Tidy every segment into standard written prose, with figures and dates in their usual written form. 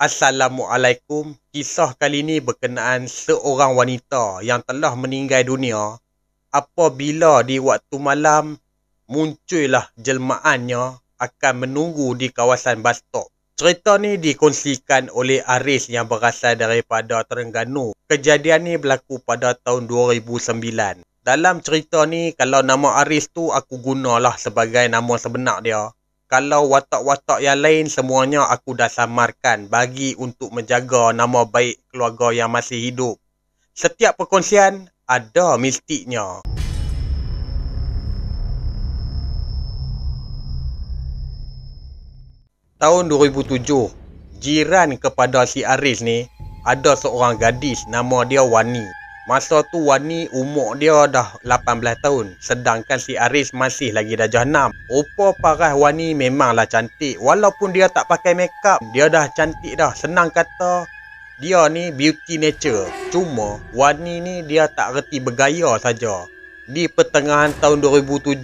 Assalamualaikum. Kisah kali ini berkenaan seorang wanita yang telah meninggal dunia apabila di waktu malam muncullah jelmaannya akan menunggu di kawasan bus stop. Cerita ni dikongsikan oleh Aris yang berasal daripada Terengganu. Kejadian ni berlaku pada tahun 2009. Dalam cerita ni, kalau nama Aris tu aku gunalah sebagai nama sebenar dia. Kalau watak-watak yang lain semuanya aku dah samarkan bagi untuk menjaga nama baik keluarga yang masih hidup. Setiap perkongsian ada mistiknya. Tahun 2007, jiran kepada si Aris ni ada seorang gadis nama dia Wani. Masa tu Wani umur dia dah 18 tahun, sedangkan si Aris masih lagi darjah 6. Rupa paras Wani memanglah cantik, walaupun dia tak pakai makeup, dia dah cantik dah. Senang kata, dia ni beauty nature. Cuma Wani ni dia tak reti bergaya saja. Di pertengahan tahun 2007,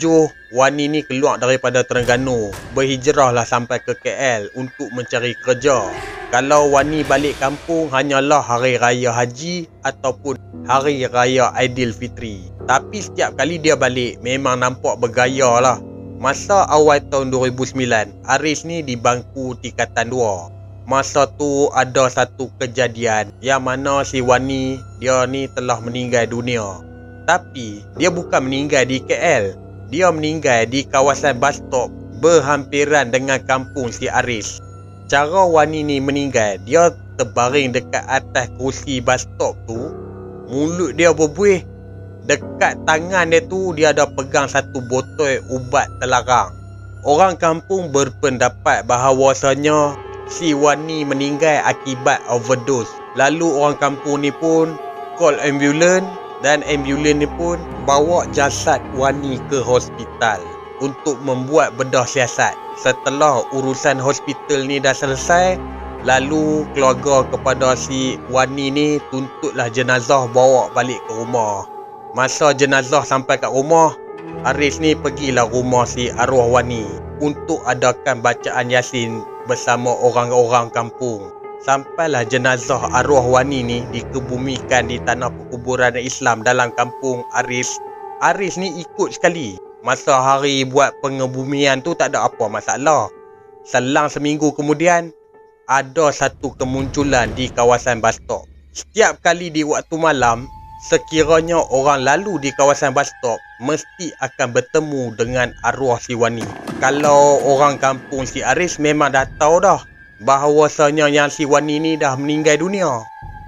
Wani ni keluar daripada Terengganu, berhijrahlah sampai ke KL untuk mencari kerja. Kalau Wani balik kampung hanyalah hari raya haji ataupun hari raya Aidilfitri. Tapi setiap kali dia balik memang nampak bergaya lah. Masa awal tahun 2009, Aris ni di bangku tingkatan 2. Masa tu ada satu kejadian yang mana si Wani dia ni telah meninggal dunia. Tapi dia bukan meninggal di KL. Dia meninggal di kawasan bus stop berhampiran dengan kampung si Aris. Cara Wani ni meninggal, dia terbaring dekat atas kerusi bus stop tu. Mulut dia berbuih. Dekat tangan dia tu dia ada pegang satu botol ubat terlarang. Orang kampung berpendapat bahawasanya si Wani meninggal akibat overdose. Lalu orang kampung ni pun call ambulans dan ambulans ni pun bawa jasad Wani ke hospital untuk membuat bedah siasat. Setelah urusan hospital ni dah selesai, lalu keluarga kepada si Wani ni tuntutlah jenazah bawa balik ke rumah. Masa jenazah sampai kat rumah, Aris ni pergilah rumah si arwah Wani untuk adakan bacaan Yasin bersama orang-orang kampung. Sampailah jenazah arwah Wani ni dikebumikan di tanah perkuburan Islam dalam kampung Aris. Aris ni ikut sekali. Masa hari buat pengebumian tu tak ada apa masalah. Selang seminggu kemudian, ada satu kemunculan di kawasan bus stop. Setiap kali di waktu malam, sekiranya orang lalu di kawasan bus stop, mesti akan bertemu dengan arwah si Wani. Kalau orang kampung si Aris memang dah tahu dah bahawasanya yang si Wani ni dah meninggal dunia.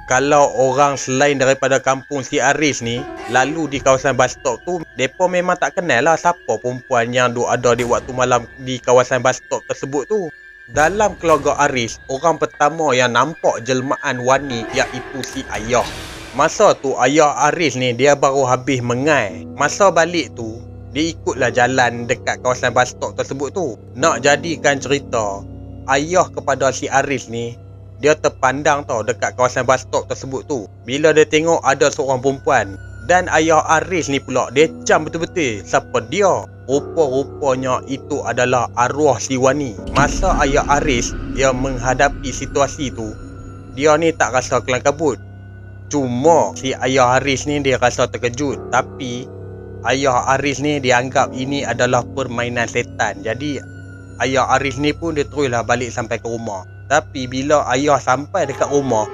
Kalau orang selain daripada kampung si Aris ni lalu di kawasan bus stop tu, mereka memang tak kenal lah siapa perempuan yang ada di waktu malam di kawasan bus stop tersebut tu. Dalam keluarga Aris, orang pertama yang nampak jelmaan Wani iaitu si ayah. Masa tu ayah Aris ni dia baru habis mengai. Masa balik tu, dia ikutlah jalan dekat kawasan bus stop tersebut tu. Nak jadikan cerita, ayah kepada si Aris ni dia terpandang tau dekat kawasan bus stop tersebut tu. Bila dia tengok ada seorang perempuan, dan ayah Aris ni pula dia cam betul-betul siapa dia. Rupa-rupanya itu adalah arwah si Wani. Masa ayah Aris dia menghadapi situasi tu, dia ni tak rasa kelang kabut. Cuma si ayah Aris ni dia rasa terkejut. Tapi ayah Aris ni dia anggap ini adalah permainan setan. Jadi ayah Aris ni pun dia teruslah balik sampai ke rumah. Tapi bila ayah sampai dekat rumah,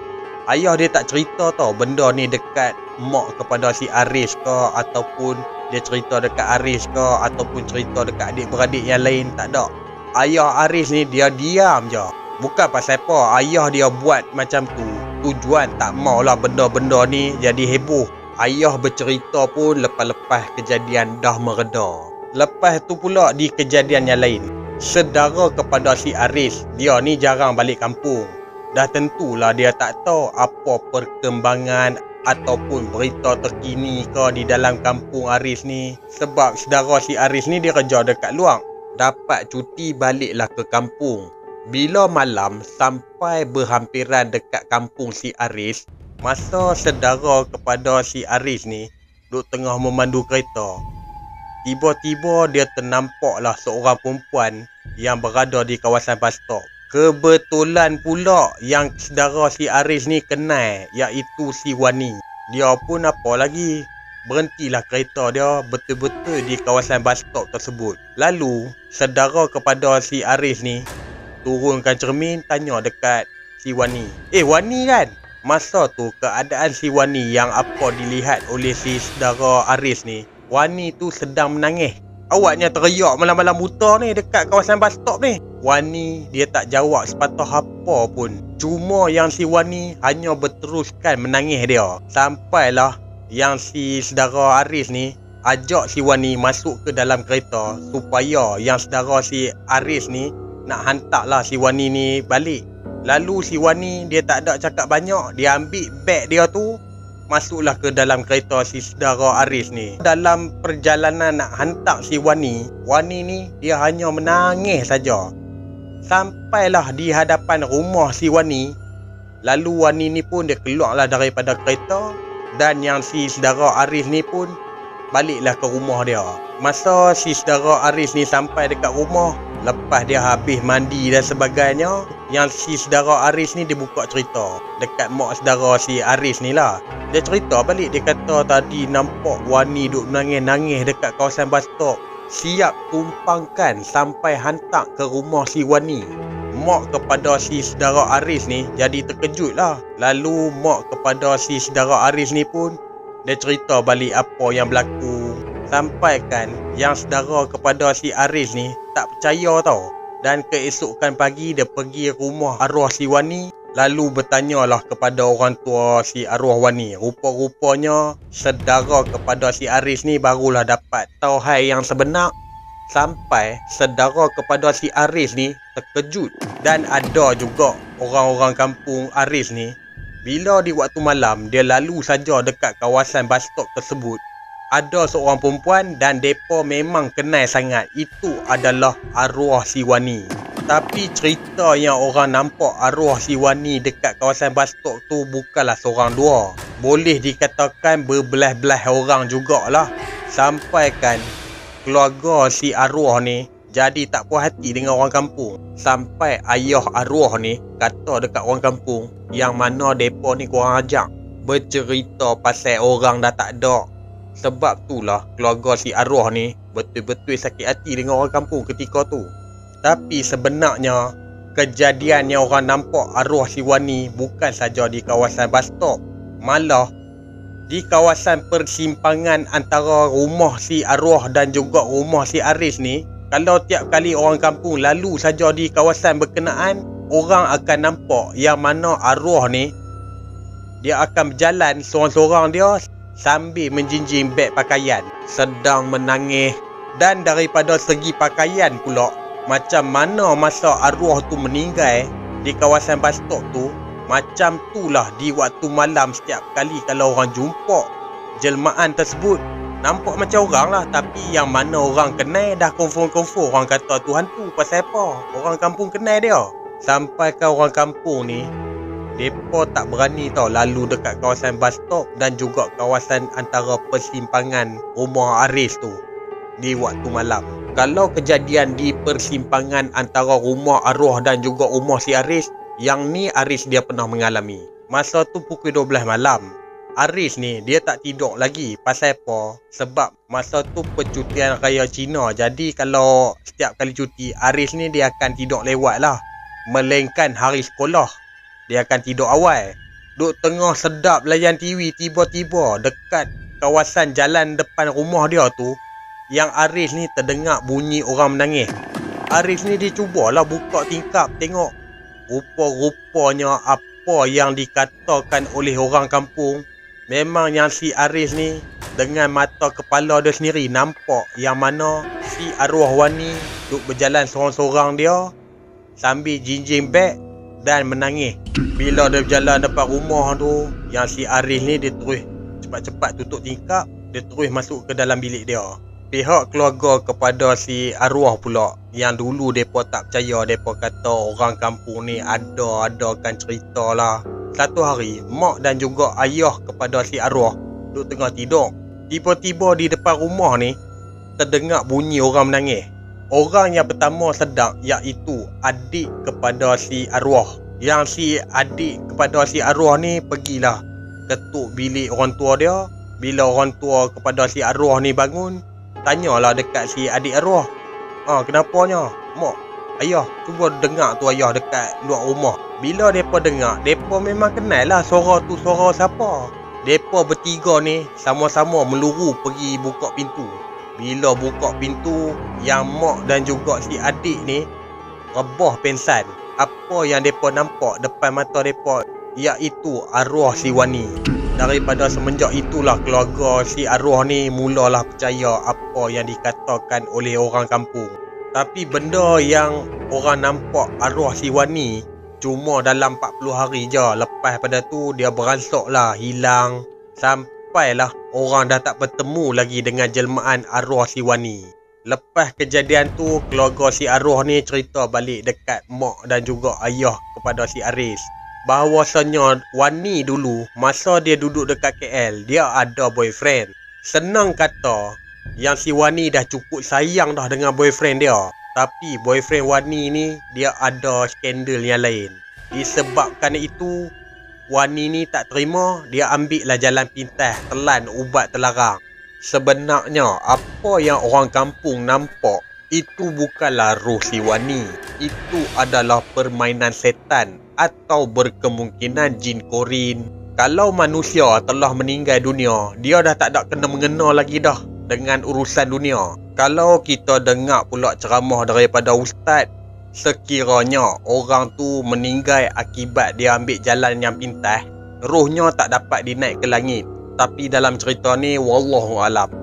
ayah dia tak cerita tau benda ni dekat mak kepada si Aris ke, ataupun dia cerita dekat Aris ke, ataupun cerita dekat adik-beradik yang lain. Tak ada. Ayah Aris ni dia diam je. Bukan pasal apa ayah dia buat macam tu, tujuan tak maulah benda-benda ni jadi heboh. Ayah bercerita pun lepas-lepas kejadian dah mereda. Lepas tu pula di kejadian yang lain, saudara kepada si Aris, dia ni jarang balik kampung. Dah tentulah dia tak tahu apa perkembangan ataupun berita terkini ke di dalam kampung Aris ni. Sebab saudara si Aris ni dia kerja dekat luar, dapat cuti baliklah ke kampung. Bila malam sampai berhampiran dekat kampung si Aris, masa saudara kepada si Aris ni duk tengah memandu kereta, tiba-tiba dia ternampaklah seorang perempuan yang berada di kawasan bus stop. Kebetulan pula yang saudara si Aris ni kenal, iaitu si Wani. Dia pun apa lagi, berhentilah kereta dia betul-betul di kawasan bus stop tersebut. Lalu saudara kepada si Aris ni turunkan cermin, tanya dekat si Wani. Wani kan? Masa tu keadaan si Wani yang apa dilihat oleh si saudara Aris ni, Wani tu sedang menangis. Awaknya teriak malam-malam buta ni dekat kawasan bus stop ni. Wani dia tak jawab sepatah apa pun. Cuma yang si Wani hanya berteruskan menangis dia. Sampailah yang si saudara Aris ni ajak si Wani masuk ke dalam kereta supaya yang saudara si Aris ni nak hantarlah si Wani ni balik. Lalu si Wani dia tak ada cakap banyak. Dia ambil beg dia tu, masuklah ke dalam kereta si saudara Aris ni. Dalam perjalanan nak hantar si Wani ni dia hanya menangis saja. Sampailah di hadapan rumah si Wani. Lalu Wani ni pun dia keluarlah daripada kereta. Dan yang si saudara Aris ni pun baliklah ke rumah dia. Masa si saudara Aris ni sampai dekat rumah, lepas dia habis mandi dan sebagainya, yang si saudara Aris ni dia buka cerita dekat mak saudara si Aris ni lah. Dia cerita balik, dia kata tadi nampak Wani duk menangis-nangis dekat kawasan bus stop, siap tumpangkan sampai hantar ke rumah si Wani. Mak kepada si saudara Aris ni jadi terkejut lah. Lalu mak kepada si saudara Aris ni pun dia cerita balik apa yang berlaku. Sampaikan yang saudara kepada si Aris ni tak percaya tau. Dan keesokan pagi dia pergi rumah arwah si Wani. Lalu bertanyalah kepada orang tua si arwah Wani. Rupa-rupanya saudara kepada si Aris ni barulah dapat tahu hal yang sebenar. Sampai saudara kepada si Aris ni terkejut. Dan ada juga orang-orang kampung Aris ni, bila di waktu malam dia lalu saja dekat kawasan bus stop tersebut, ada seorang perempuan dan mereka memang kenal sangat. Itu adalah arwah si Wani. Tapi cerita yang orang nampak arwah si Wani dekat kawasan bus stop tu bukanlah seorang dua. Boleh dikatakan berbelah-belah orang jugalah. Sampaikan keluarga si arwah ni jadi tak puas hati dengan orang kampung. Sampai ayah arwah ni kata dekat orang kampung yang mana mereka ni kurang ajar, bercerita pasal orang dah tak ada. Sebab itulah keluarga si arwah ni betul-betul sakit hati dengan orang kampung ketika tu. Tapi sebenarnya kejadian yang orang nampak arwah si Wani bukan saja di kawasan bus stop, malah di kawasan persimpangan antara rumah si arwah dan juga rumah si Aris ni. Kalau tiap kali orang kampung lalu saja di kawasan berkenaan, orang akan nampak yang mana arwah ni dia akan berjalan seorang-seorang dia sambil menjinjing beg pakaian, sedang menangis. Dan daripada segi pakaian pula, macam mana masa arwah tu meninggal di kawasan bus stop tu, macam itulah di waktu malam setiap kali kalau orang jumpa jelmaan tersebut, nampak macam orang lah. Tapi yang mana orang kenal dah confirm orang kata tu hantu. Pasal apa? Orang kampung kenal dia. Sampai ke orang kampung ni, mereka tak berani tau lalu dekat kawasan bus stop dan juga kawasan antara persimpangan rumah Aris tu di waktu malam. Kalau kejadian di persimpangan antara rumah arwah dan juga rumah si Aris, yang ni Aris dia pernah mengalami. Masa tu pukul 12 malam. Aris ni dia tak tidur lagi. Pasal apa? Sebab masa tu percutian raya Cina. Jadi kalau setiap kali cuti, Aris ni dia akan tidur lewat lah. Melainkan hari sekolah, dia akan tidur awal. Duk tengah sedap layan TV, tiba-tiba dekat kawasan jalan depan rumah dia tu, yang Aris ni terdengar bunyi orang menangis. Aris ni dia cubalah buka tingkap tengok. Rupa-rupanya apa yang dikatakan oleh orang kampung, memang yang si Aris ni dengan mata kepala dia sendiri nampak yang mana si arwah Wani duk berjalan seorang-seorang dia sambil jinjing beg dan menangis. Bila dia berjalan depan rumah tu, yang si Aris ni dia terus cepat-cepat tutup tingkap, dia terus masuk ke dalam bilik dia. Pihak keluarga kepada si arwah pula, yang dulu mereka tak percaya, mereka kata orang kampung ni ada-adakan cerita lah. Satu hari, mak dan juga ayah kepada si arwah duduk tengah tidur. Tiba-tiba di depan rumah ni terdengar bunyi orang menangis. Orang yang pertama sedang iaitu adik kepada si arwah. Yang si adik kepada si arwah ni pergilah ketuk bilik orang tua dia. Bila orang tua kepada si arwah ni bangun, tanyalah dekat si adik arwah. Kenapanya? Mak, ayah, cuba dengar tu ayah dekat luar rumah. Bila mereka dengar, mereka memang kenal lah suara tu suara siapa. Mereka bertiga ni sama-sama meluru pergi buka pintu. Bila buka pintu, yang mak dan juga si adik ni rebah pensan. Apa yang mereka nampak depan mata mereka iaitu arwah si Wani. Daripada semenjak itulah keluarga si arwah ni mulalah percaya apa yang dikatakan oleh orang kampung. Tapi benda yang orang nampak arwah si Wani cuma dalam 40 hari je. Lepas pada tu dia beransaklah hilang. Sampailah orang dah tak bertemu lagi dengan jelmaan arwah si Wani. Lepas kejadian tu, keluarga si arwah ni cerita balik dekat mak dan juga ayah kepada si Aris. Bahawasanya Wani dulu, masa dia duduk dekat KL, dia ada boyfriend. Senang kata, yang si Wani dah cukup sayang dah dengan boyfriend dia. Tapi boyfriend Wani ni, dia ada skandal yang lain. Disebabkan itu, Wani ni tak terima, dia ambil lah jalan pintas, telan ubat terlarang. Sebenarnya, apa yang orang kampung nampak, itu bukanlah roh si Wani. Itu adalah permainan setan atau berkemungkinan jin korin. Kalau manusia telah meninggal dunia, dia dah tak ada kena-mengena lagi dah dengan urusan dunia. Kalau kita dengar pula ceramah daripada ustaz, sekiranya orang tu meninggal akibat dia ambil jalan yang pintas, rohnya tak dapat dinaik ke langit. Tapi dalam cerita ni, wallahu alam.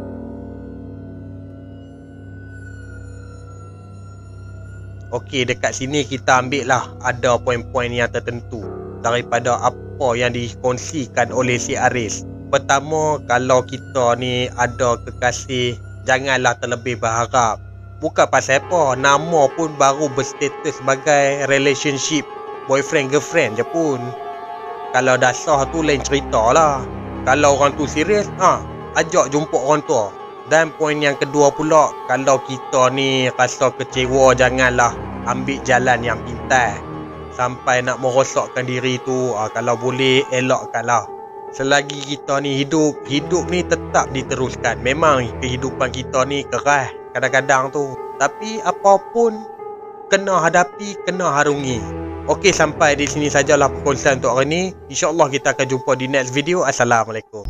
Okey, dekat sini kita ambil lah ada poin-poin yang tertentu daripada apa yang dikongsikan oleh si Aris. Pertama, kalau kita ni ada kekasih, janganlah terlebih berharap. Bukan pasal apa, nama pun baru berstatus sebagai relationship boyfriend-girlfriend je pun. Kalau dah sah tu lain cerita lah. Kalau orang tu serius, ajak jumpa orang tua. Dan poin yang kedua pula, kalau kita ni rasa kecewa, janganlah ambil jalan yang pintas sampai nak merosakkan diri tu. Kalau boleh, elakkanlah. Selagi kita ni hidup ni tetap diteruskan. Memang kehidupan kita ni keras kadang-kadang tu, tapi apapun kena hadapi, kena harungi. Okey, sampai di sini sajalah perkongsian untuk hari ni. InsyaAllah kita akan jumpa di next video. Assalamualaikum.